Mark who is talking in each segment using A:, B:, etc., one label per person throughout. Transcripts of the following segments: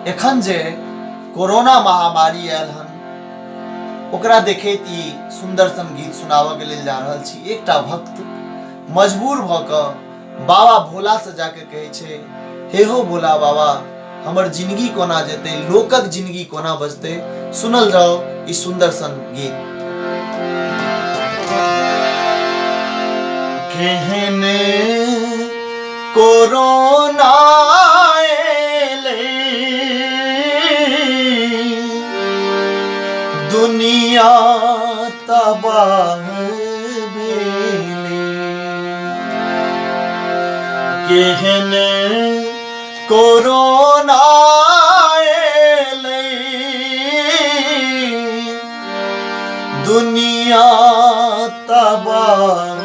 A: एखन जे कोरोना महामारी आयल हन ओकरा देखैत ई सुंदर सन गीत सुनाबऽ के लेल जा रहल छी। एकटा भक्त मजबूर भऽ कऽ बाबा भोला से जाके कहै छै, हे हो भोला बाबा हमर जिंदगी कोना जेतै, लोकक जिंदगी कोना बचतै। सुनल जाओ ई सुंदर सन गीत। केहने कोरोना दुनिया तबाह भेले, केहने कोरोना एले दुनिया तबाह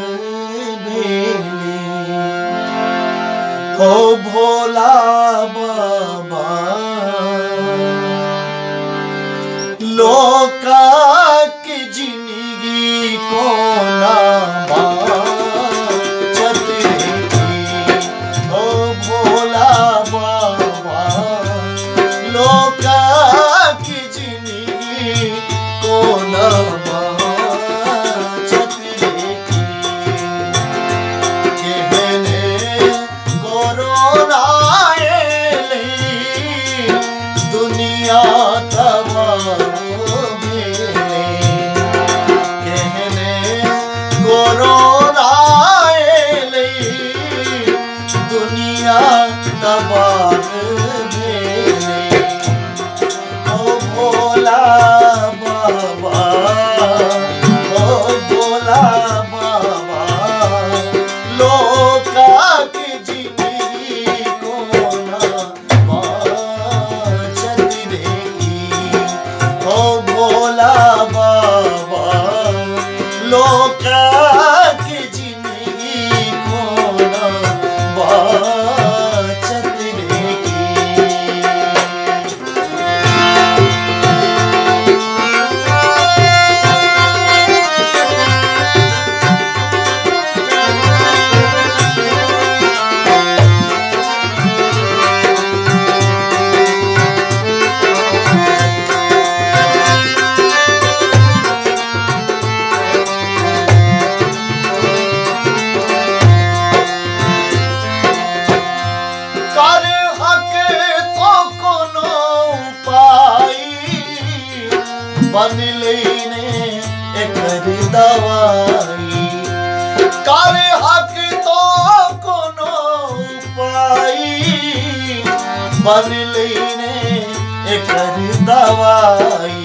A: भेले। हो भोला बाबा लोका की जिंदगी कोना बाचत रही। ओ भोला बाबा लोका की जिंदगी कोना बाचत रही। केहने कोरोना एले दुनिया तबाह कोरोना एले दुनिया तबाह भेले। ओ भोला बाबा ओ भोला बाबा लोका की जिंदगी कोना बाचत रही। ओ भोला बाबा लोका की जिंदगी कोना बाचत रही। बनले ने एकर दवाई, करे हक तो कोनो उपाई। बनले ने एकर दवाई।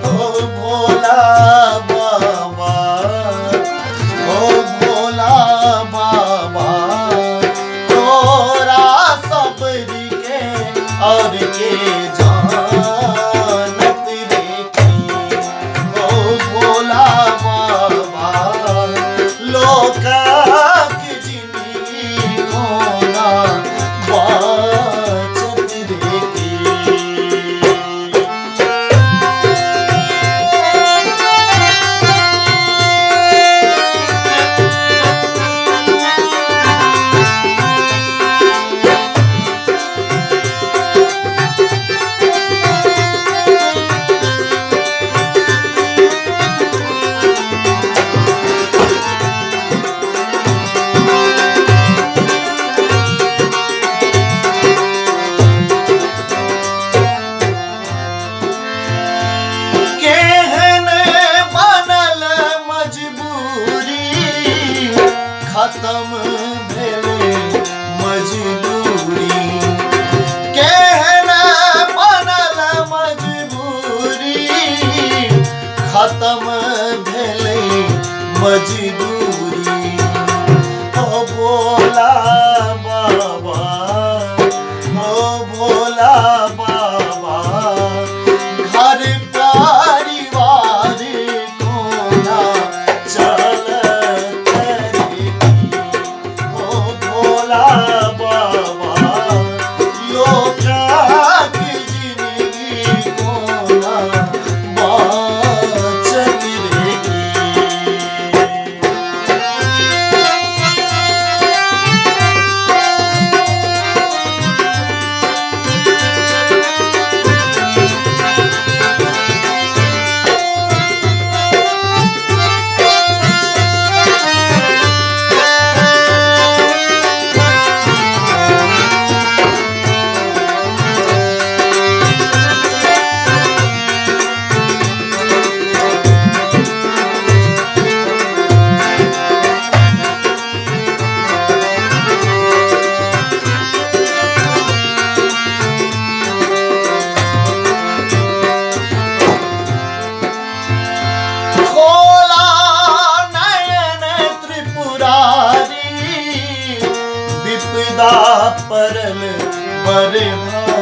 A: ओ भोला बाबा ओ भोला बाबा तोरा सबरी के और के खत्म भेले मजबूरी। केहने बनल मजबूरी खत्म भेले मजबूरी। ओ भोला बाबा ओ भोला बाबा घर परिवार कोना चलत रे। ओ भोला बाबा लोका की जिंदगी कोना बाचत रे। करे भाई।